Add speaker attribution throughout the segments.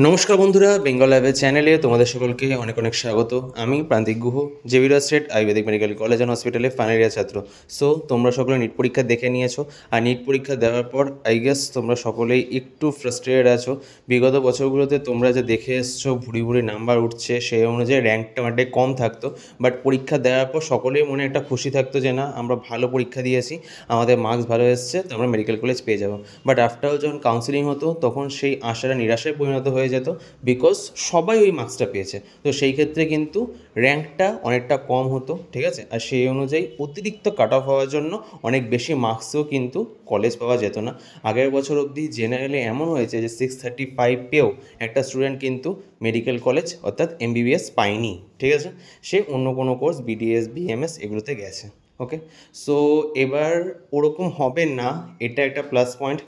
Speaker 1: নমস্কার বন্ধুরা, বেঙ্গল ল্যাবের চ্যানেলে তোমাদের সকলকে অনেক অনেক স্বাগত। আমি Prantik Guha, Xavier state ayurvedic medical college and হসপিটালে ফাইনাল ইয়ার ছাত্র। সো তোমরা সকলে নিট পরীক্ষা দেখে নিয়েছো, আর নিট পরীক্ষা দেওয়ার পর আই গেস তোমরা সকলেই একটু ফ্রাস্ট্রেটেড আছো। বিগত বছরগুলোতে তোমরা যে দেখে এসছো ভুড়ি ভুড়ি নাম্বার উঠছে, সেই অনুযায়ী র্যাঙ্কটা অনেকটাই কম থাকতো, বাট পরীক্ষা দেওয়ার পর সকলেই মনে একটা খুশি থাকতো যে না, আমরা ভালো পরীক্ষা দিয়েছি, আমাদের মার্কস ভালো এসছে, তো আমরা মেডিকেল কলেজ পেয়ে যাবো। বাট আফটার অল যখন কাউন্সিলিং হতো তখন সেই আশাটা নিরাশায় পরিণত হয়ে যেত, বিকজ সবাই ওই মার্কসটা পেয়েছে। তো সেই ক্ষেত্রে কিন্তু র্যাঙ্কটা অনেকটা কম হতো, ঠিক আছে। আর সেই অনুযায়ী অতিরিক্ত কাট অফ হওয়ার জন্য অনেক বেশি মার্কসেও কিন্তু কলেজ পাওয়া যেত না। আগের বছর অবধি জেনারেলি এমন হয়েছে যে 635 পেয়েও একটা স্টুডেন্ট কিন্তু মেডিকেল কলেজ অর্থাৎ এমবিবিএস পায়নি, ঠিক আছে। সে অন্য কোনো কোর্স বিডিএস বিএমএস এগুলোতে গেছে। ওকে, সো এবার ওরকম হবে না, এটা একটা প্লাস পয়েন্ট।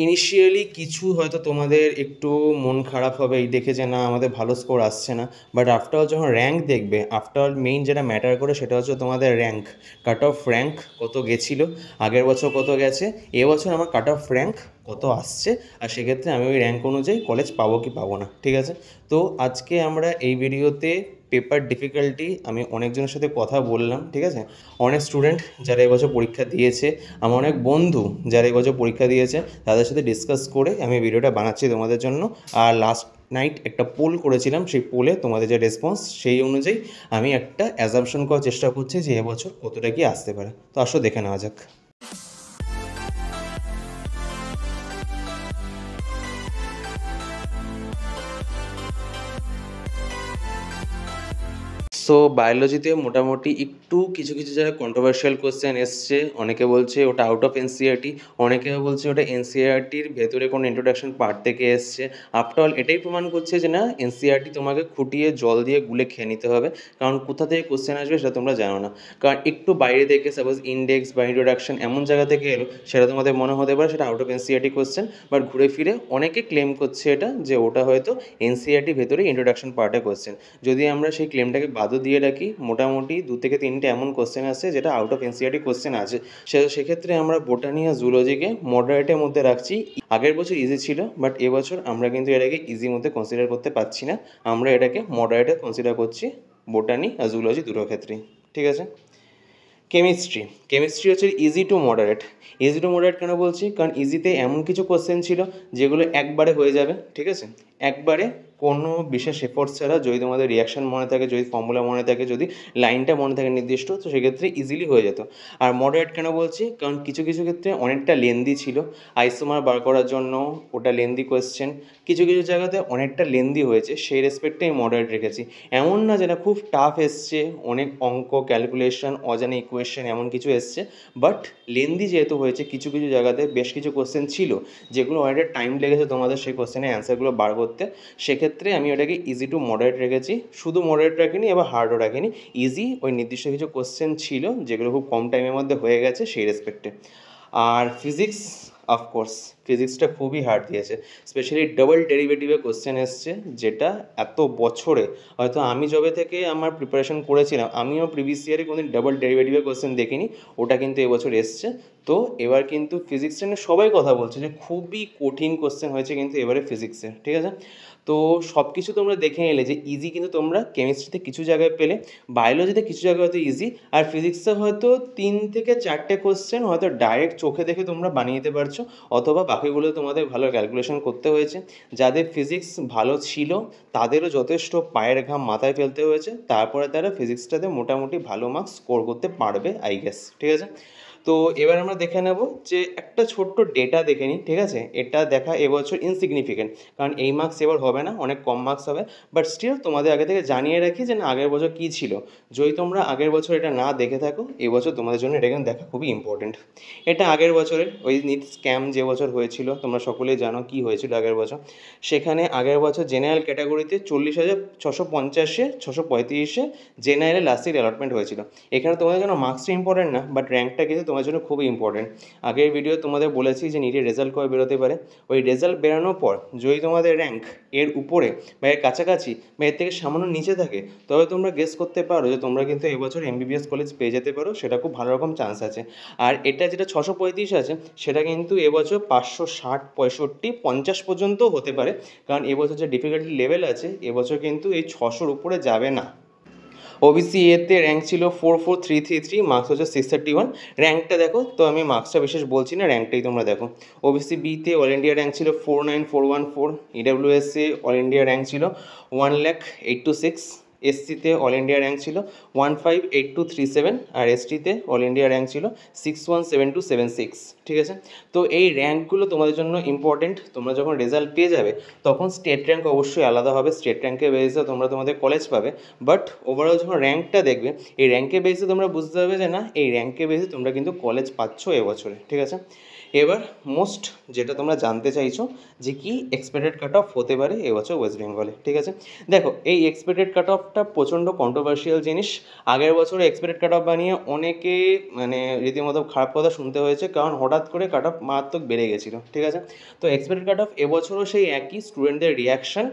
Speaker 1: ইনিশিয়ালি কিছু হয়তো তোমাদের একটু মন খারাপ হবে এই দেখে যে না, আমাদের ভালো স্কোর আসছে না, বাট আফটার অল যখন র্যাঙ্ক দেখবে, আফটার অল মেইন যেটা ম্যাটার করে সেটা হচ্ছে তোমাদের র্যাঙ্ক, কাট অফ র্যাঙ্ক কত গেছিলো, আগের বছর কত গেছে, এবছর আমার কাট অফ র্যাঙ্ক কত আসছে, আর সেক্ষেত্রে আমি ওই র্যাঙ্ক অনুযায়ী কলেজ পাবো কি পাবো না, ঠিক আছে। তো আজকে আমরা এই ভিডিওতে পেপার ডিফিকাল্টি আমি অনেকজনের সাথে কথা বললাম, ঠিক আছে। অনেক স্টুডেন্ট যারা এবছর পরীক্ষা দিয়েছে, আমার অনেক বন্ধু যারা এবছর পরীক্ষা দিয়েছে, তাদের সাথে ডিসকাস করে আমি ভিডিওটা বানাচ্ছি তোমাদের জন্য। আর লাস্ট নাইট একটা পোল করেছিলাম, সেই পোলে তোমাদের যে রেসপন্স সেই অনুযায়ী আমি একটা অ্যাজাম্পশন করার চেষ্টা করছি যে এবছর কতটা কি আসতে পারে। তো আসো দেখে নেওয়া যাক। সো বায়োলজিতে মোটামুটি একটু কিছু কিছু জায়গায় কন্ট্রোভার্সিয়াল কোশ্চেন এসছে। অনেকে বলছে ওটা আউট অফ এনসিইআরটি, অনেকে বলছে ওটা এনসিইআরটির ভেতরে কোনো ইন্ট্রোডাকশন পার্ট থেকে এসছে। আফটার অল এটাই প্রমাণ করছে যে না, এনসিইআরটি তোমাকে খুঁটিয়ে জল দিয়ে গুলে খেয়ে নিতে হবে, কারণ কোথা থেকে কোশ্চেন আসবে সেটা তোমরা জানো না। কারণ একটু বাইরে থেকে সাপোজ ইন্ডেক্স বা ইন্ট্রোডাকশন এমন জায়গা থেকে এলো, সেটা তোমাদের মনে হতে পারে সেটা out of NCERT question, but ঘুরে ফিরে অনেকে ক্লেম করছে এটা যে ওটা হয়তো এনসিইআরটি ভেতরে ইন্ট্রোডাকশন পার্টে কোশ্চেন। যদি আমরা সেই ক্লেমটাকে বাদও দিয়ে রাখি, মোটামুটি 2 থেকে 3টে এমন কোশ্চেন আসছে যেটা আউট অফ এনসিইআরটি কোশ্চেন আছে। সেক্ষেত্রে আমরা বোটানি আর জুলজিকে মডারেটের মধ্যে রাখছি। আগের বছর ইজি ছিল, বাট এবছর আমরা কিন্তু এটাকে ইজির মধ্যে কনসিডার করতে পারছি না, আমরা এটাকে মডারেটে কনসিডার করছি বোটানি আর জুলজি দুটোর ক্ষেত্রেই, ঠিক আছে। কেমিস্ট্রি হচ্ছে easy to moderate. Easy to moderate কেন বলছি, কারণ ইজিতে এমন কিছু কোশ্চেন ছিল যেগুলো একবারে হয়ে যাবে, ঠিক আছে। একবারে কোনো বিশেষ এফোর্টস ছাড়া, যদি তোমাদের রিয়াকশান মনে থাকে, যদি ফর্মুলা মনে থাকে, যদি লাইনটা মনে থাকে নির্দিষ্ট, তো সেক্ষেত্রে ইজিলি হয়ে যেত। আর মডারেট কেন বলছি, কারণ কিছু কিছু ক্ষেত্রে অনেকটা লেন্দি ছিল, আইসোমার বার করার জন্য ওটা লেন্দি কোয়েশ্চেন, কিছু কিছু জায়গাতে অনেকটা লেন্দি হয়েছে, সেই রেসপেক্টে আমি মডারেট রেখেছি। এমন না যেটা খুব টাফ এসছে, অনেক অঙ্ক ক্যালকুলেশন অজানা ইকুয়েশন এমন কিছু এসছে, বাট লেন্দি যেহেতু হয়েছে, কিছু কিছু জায়গাতে বেশ কিছু কোশ্চেন ছিল যেগুলো অনেকটা টাইম লেগেছে তোমাদের সেই কোশ্চেনের অ্যান্সারগুলো বার করতে, সেক্ষেত্রে আমি ওটাকে ইজি টু মডারেট রেখেছি। শুধু মডারেট রাখিনি, এবার হার্ডও রাখিনি, ইজি ওই নির্দিষ্ট কিছু কোশ্চেন ছিল যেগুলো খুব কম টাইমের মধ্যে হয়ে গেছে সেই রেসপেক্টে। আর ফিজিক্স, অফকোর্স ফিজিক্সটা খুবই হার্ড দিয়েছে, স্পেশালি ডাবল ডেরিভেটিভের কোশ্চেন এসছে, যেটা এত বছরে হয়তো আমি যবে থেকে আমার প্রিপারেশন করেছিলাম, আমিও প্রিভিয়াস ইয়ারে কোনোদিন ডাবল ডেরিভেটিভের কোশ্চেন দেখিনি, ওটা কিন্তু এবছর এসছে। তো এবার কিন্তু ফিজিক্সটা নিয়ে সবাই কথা বলছে যে খুবই কঠিন কোশ্চেন হয়েছে কিন্তু এবারে ফিজিক্সে, ঠিক আছে। তো সব কিছু তোমরা দেখে নিলে যে ইজি কিন্তু তোমরা কেমিস্ট্রিতে কিছু জায়গায় পেলে, বায়োলজিতে কিছু জায়গায় হয়তো ইজি, আর ফিজিক্সে হয়তো 3 থেকে 4টে কোশ্চেন হয়তো ডাইরেক্ট চোখে দেখে তোমরা বানিয়ে নিতে পারছো, অথবা বাকিগুলো তোমাদের ভালো ক্যালকুলেশন করতে হয়েছে। যাদের ফিজিক্স ভালো ছিল তাদেরও যথেষ্ট পায়ের ঘাম মাথায় ফেলতে হয়েছে, তারপরে তারা ফিজিক্সটাতে মোটামুটি ভালো মার্কস স্কোর করতে পারবে আই গেস, ঠিক আছে। তো এবার আমরা দেখে নেব যে একটা ছোট্ট ডেটা দেখে নিই, ঠিক আছে। এটা দেখা এবছর ইনসিগনিফিকেন্ট, কারণ এই মার্কস এবার হবে না, অনেক কম মার্কস হবে, বাট স্টিল তোমাদের আগে থেকে জানিয়ে রাখি যে না, আগের বছর কী ছিল। যদি তোমরা আগের বছর এটা না দেখে থাকো, এবছর তোমাদের জন্য এটা কিন্তু দেখা খুবই ইম্পর্টেন্ট। এটা আগের বছরের ওই নিট স্ক্যাম যে বছর হয়েছিল, তোমরা সকলেই জানো কী হয়েছিল আগের বছর। সেখানে আগের বছর জেনারেল ক্যাটাগরিতে 40,650-এ 635-এ জেনারেলে লাস্ট সিট অ্যালটমেন্ট হয়েছিল। এখানে তোমাদের জন্য মার্কসটা ইম্পর্টেন্ট না, বাট র্যাঙ্কটা কিন্তু তোমাদের তোমার জন্য খুবই ইম্পর্টেন্ট। আগের ভিডিও তোমাদের বলেছি যে নিটের রেজাল্ট কবে বেরোতে পারে। ওই রেজাল্ট বেরোনোর পর যদি তোমাদের র্যাঙ্ক এর উপরে বা এর কাছাকাছি বা এর থেকে সামান্য নিচে থাকে, তবে তোমরা গেস করতে পারো যে তোমরা কিন্তু এবছর এমবিবিএস কলেজ পেয়ে যেতে পারো, সেটা খুব ভালো রকম চান্স আছে। আর এটা যেটা 635 আছে সেটা কিন্তু এবছর 560, 65, 50 পর্যন্তও হতে পারে, কারণ এবছর যে ডিফিকাল্টি লেভেল আছে এবছর কিন্তু এই 600-র উপরে যাবে না। ওবিসি এতে র্যাঙ্ক ছিল 44333, মার্কস হচ্ছে 631। র্যাঙ্কটা দেখো, তো আমি মার্কসটা বিশেষ বলছি না, র্যাঙ্কটাই তোমরা দেখো। ওবিসি বিতে অল ইন্ডিয়া র্যাঙ্ক ছিল 49414, ইডাব্লিউএসে অল ইন্ডিয়া র্যাঙ্ক ছিল 1,0826, এসসিতে অল ইন্ডিয়া র্যাঙ্ক ছিল 158237, আর এসটিতে অল ইন্ডিয়া র্যাঙ্ক ছিল 617276। ঠিক আছে, তো এই র্যাঙ্কগুলো তোমাদের জন্য ইম্পর্টেন্ট। তোমরা যখন রেজাল্ট পেয়ে যাবে তখন স্টেট র্যাঙ্ক অবশ্যই আলাদা হবে, স্টেট র্যাঙ্কের বেসিসে তোমরা তোমাদের কলেজ পাবে। বাট ওভারঅল যখন র্যাঙ্কটা দেখবে, এই র্যাঙ্কের বেসিসে তোমরা বুঝতে পারবে যে না, এই র্যাঙ্কের বেসিসে তোমরা কিন্তু কলেজ পাচ্ছ এবছরে। ঠিক আছে, এবার মোস্ট যেটা তোমরা জানতে চাইছো যে কি এক্সপেক্টেড কাট অফ হতে পারে এবছর ওয়েস্ট বেঙ্গলে। ঠিক আছে, দেখো এই এক্সপেক্টেড কাট অফটা প্রচণ্ড কন্ট্রোভার্সিয়াল জিনিস। আগের বছরে এক্সপেক্টেড কাট অফ বানিয়ে অনেকে মানে রীতিমতো খারাপ কথা শুনতে হয়েছে, কারণ হঠাৎ করে কাট অফ মারাত্মক বেড়ে গেছিলো। ঠিক আছে, তো এক্সপেক্টেড কাট অফ এবছরও সেই একই, স্টুডেন্টদের রিয়াকশান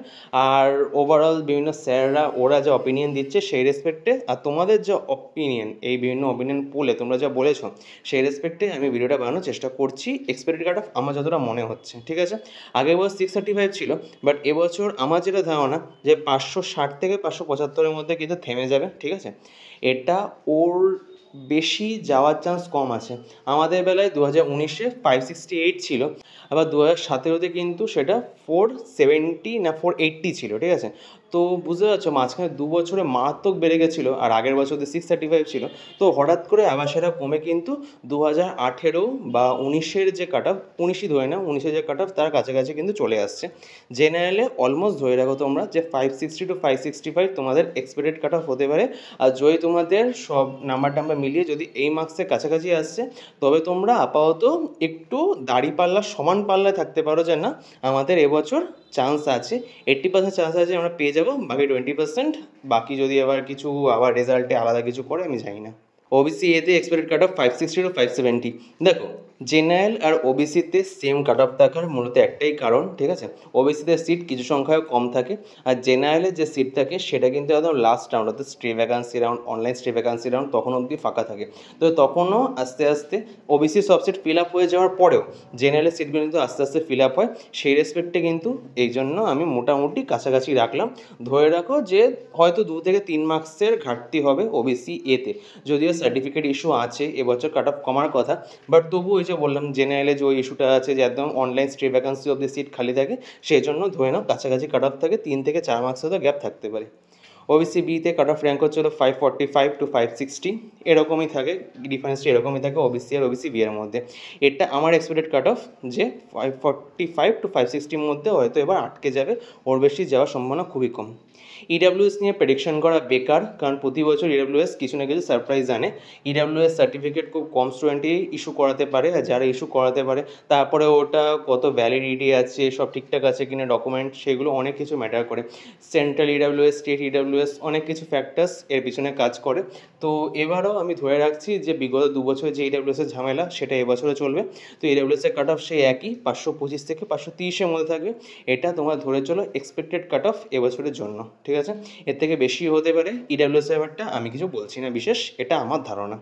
Speaker 1: আর ওভারঅল বিভিন্ন স্যাররা ওরা যা অপিনিয়ন দিচ্ছে সেই রেসপেক্টে, আর তোমাদের যা অপিনিয়ন এই বিভিন্ন অপিনিয়ন পোলে তোমরা যা বলেছো সেই রেসপেক্টে আমি ভিডিওটা বানানোর চেষ্টা করছি। এক্সপেক্টেড কাট অফ আমার যতটা মনে হচ্ছে। ঠিক আছে, আগের বছর 635 ছিল, বাট এবছর আমার যেটা ধারণা যে 560 থেকে 575-এর মধ্যে কিন্তু থেমে যাবে। ঠিক আছে, এটা ওর বেশি যাওয়ার চান্স কম আছে। আমাদের বেলায় 2019-এ 568 ছিল, আবার 2017-তে কিন্তু সেটা 470 না 480 ছিল। ঠিক আছে, তো বুঝতে পারছো মাঝখানে 2 বছরে মারাত্মক বেড়ে গেছিলো, আর আগের বছর 635 ছিল, তো হঠাৎ করে আবার সেটা কমে কিন্তু 2018 বা 19-এর যে কাট অফ, 19ই ধরে না, 19-এর যে কাট অফ তার কাছাকাছি কিন্তু চলে আসছে। জেনারেলে অলমোস্ট ধরে রাখো তোমরা যে 560 to 565 তোমাদের এক্সপেক্টেড কাট অফ হতে পারে। আর যদি তোমাদের সব নাম্বার মিলিয়ে যদি এই মার্কসের কাছাকাছি আসছে, তবে তোমরা আপাতত একটু দাঁড়িপাল্লা সমান পাল্লায় থাকতে পারো যে না, আমাদের এবছর চান্স আছে, 80% চান্স আছে আমরা পেয়ে যাবো, বাকি 20%, বাকি যদি আবার কিছু আবার রেজাল্টে আলাদা কিছু করে আমি জানি না। ওবিসি এতে এক্সপেক্টেড কাট অফ 560 to 570। দেখো জেনারেল আর ওবিসিতে সেম কাট অফ থাকার মূলত একটাই কারণ। ঠিক আছে, ওবিসিতে সিট কিছু সংখ্যায় কম থাকে, আর জেনারেলের যে সিট থাকে সেটা কিন্তু একদম লাস্ট রাউন্ড, অর্থাৎ stay vacancy round, online stray vacancy round, তখন অবধি ফাঁকা থাকে। তো তখনও আস্তে আস্তে ওবিসি সব সিট ফিল আপ হয়ে যাওয়ার পরেও জেনারেলের সিটগুলো কিন্তু আস্তে আস্তে ফিল আপ হয়। সেই রেসপেক্টে কিন্তু এই জন্য আমি মোটামুটি কাছাকাছি রাখলাম। ধরে রাখো যে হয়তো 2 থেকে 3 মার্কসের ঘাটতি হবে ওবিসি এতে, যদিও সার্টিফিকেট ইস্যু আছে, এবছর কাট অফ কমার কথা, বাট তবু ওই যে বললাম জেনারেলে যে ওই ইস্যুটা আছে যে একদম online stray vacancy of the seat খালি থাকে, সেই জন্য ধরে নাও কাছাকাছি কাট অফ থাকে, 3 থেকে 4 মার্কসের তো গ্যাপ থাকতে পারে। ওবিসি বিতে কাট অফ র্যাঙ্ক হচ্ছিল 545 to 560, এরকমই থাকে, ডিফারেন্সটা এরকমই থাকে ওবিসি আর ওবিসি বি এর মধ্যে। এটা আমার এক্সপেক্টেড কাট অফ যে 545 to 560-র মধ্যে হয়তো এবার আটকে যাবে, ওর বেশি যাওয়ার সম্ভাবনা খুবই কম। ইডাব্লিউএস নিয়ে প্রেডিকশন করা বেকার, কারণ প্রতি বছর ইডাব্লিউএস কিছু না কিছু সারপ্রাইজ আনে। ইডাব্লিউএস সার্টিফিকেট খুব কম স্টুডেন্টই ইস্যু করাতে পারে, আর যারা ইস্যু করাতে পারে তারপরে ওটা কত ভ্যালিডিটি আছে, সব ঠিকঠাক আছে কিনা ডকুমেন্ট, সেগুলো অনেক কিছু ম্যাটার করে। সেন্ট্রাল ইডাব্লিউএস, স্টেট ইডাব্লিউএস, অনেক কিছু ফ্যাক্টার্স এর পিছনে কাজ করে। তো এবারও আমি ধরে রাখছি যে বিগত 2 বছর যে ইডাব্লিউএসের ঝামেলা সেটা এবছরে চলবে। তো ইডাব্লিউএসের কাট অফ সেই একই 525 থেকে 530-এর মধ্যে থাকবে, এটা তোমরা ধরে চলো এক্সপেক্টেড কাট অফ এবছরের জন্য। ঠিক আছে, এর থেকে বেশি হতে পারে, ইডাব্লিউএস ব্যাপারটা আমি কিছু বলছি না বিশেষ, এটা আমার ধারণা।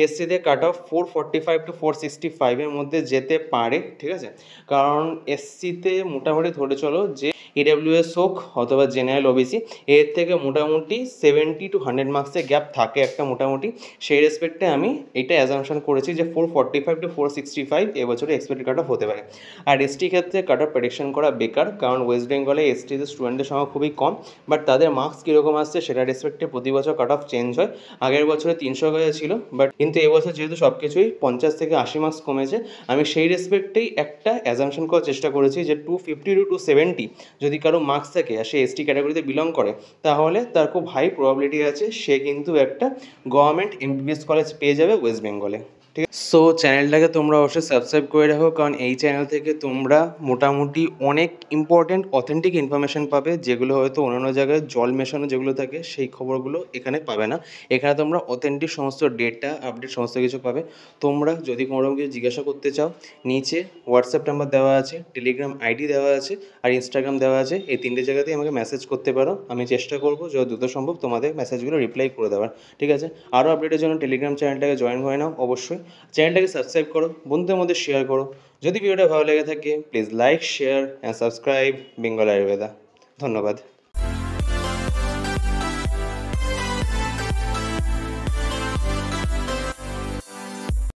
Speaker 1: এসসিতে কাট অফ 445 to 465-এর মধ্যে যেতে পারে। ঠিক আছে, কারণ এসসিতে মোটামুটি ধরে চলো যে ইডাব্লিউএস হোক অথবা জেনারেল ওবিসি, এর থেকে মোটামুটি 70 to 100 মার্কসের গ্যাপ থাকে একটা মোটামুটি। সেই রেসপেক্টে আমি এটা অ্যাজামশন করেছি যে 445 to 465 এবছরে এক্সপেক্টেড কাট অফ হতে পারে। আর এসটি ক্ষেত্রে কাট অফ প্রেডিকশন করা বেকার, কারণ ওয়েস্ট বেঙ্গলে এসটিতে স্টুডেন্টের সংখ্যা খুবই কম, বাট তাদের মার্কস কীরকম আসছে সেটা রেসপেক্টে প্রতি বছর কাট অফ চেঞ্জ হয়। আগের বছরে 300 হয়ে ছিল, বাট কিন্তু এবছর যেহেতু সব কিছুই 50 থেকে 80 মার্কস কমেছে, আমি সেই রেসপেক্টেই একটা অ্যাজামশন করার চেষ্টা করেছি যে 250 to 270 যদি কারো মার্কস থাকে আর সে এসটি ক্যাটাগরিতে বিলং করে, তাহলে তার খুব হাই প্রবাবিলিটি আছে সে কিন্তু একটা গভর্নমেন্ট এমবিবিএস কলেজ পেয়ে যাবে ওয়েস্ট বেঙ্গলে। ঠিক আছে? সো চ্যানেলটাকে তোমরা অবশ্যই সাবস্ক্রাইব করে রাখো, কারণ এই চ্যানেল থেকে তোমরা মোটামুটি অনেক ইম্পর্টেন্ট অথেন্টিক ইনফরমেশান পাবে, যেগুলো হয়তো অন্যান্য জায়গায় জল মেশানো যেগুলো থাকে সেই খবরগুলো এখানে পাবে না। এখানে তোমরা অথেন্টিক সমস্ত ডেটা আপডেট সমস্ত কিছু পাবে। তোমরা যদি কোনোরকম কিছু জিজ্ঞাসা করতে চাও, নিচে হোয়াটসঅ্যাপ নাম্বার দেওয়া আছে, টেলিগ্রাম আইডি দেওয়া আছে আর ইনস্টাগ্রাম দেওয়া আছে। এই 3টে জায়গাতেই আমাকে মেসেজ করতে পারো। আমি চেষ্টা করবো যত দ্রুত সম্ভব তোমাদের মেসেজগুলো রিপ্লাই করে দেওয়ার। ঠিক আছে? আরও আপডেটের জন্য টেলিগ্রাম চ্যানেলটাকে জয়েন করে নাও অবশ্যই। চ্যানেলটাকে সাবস্ক্রাইব করো, বন্ধুদের মধ্যে শেয়ার করো। যদি ভিডিওটা ভালো লেগে থাকে please like, share and subscribe Bengal Ayurveda. ধন্যবাদ।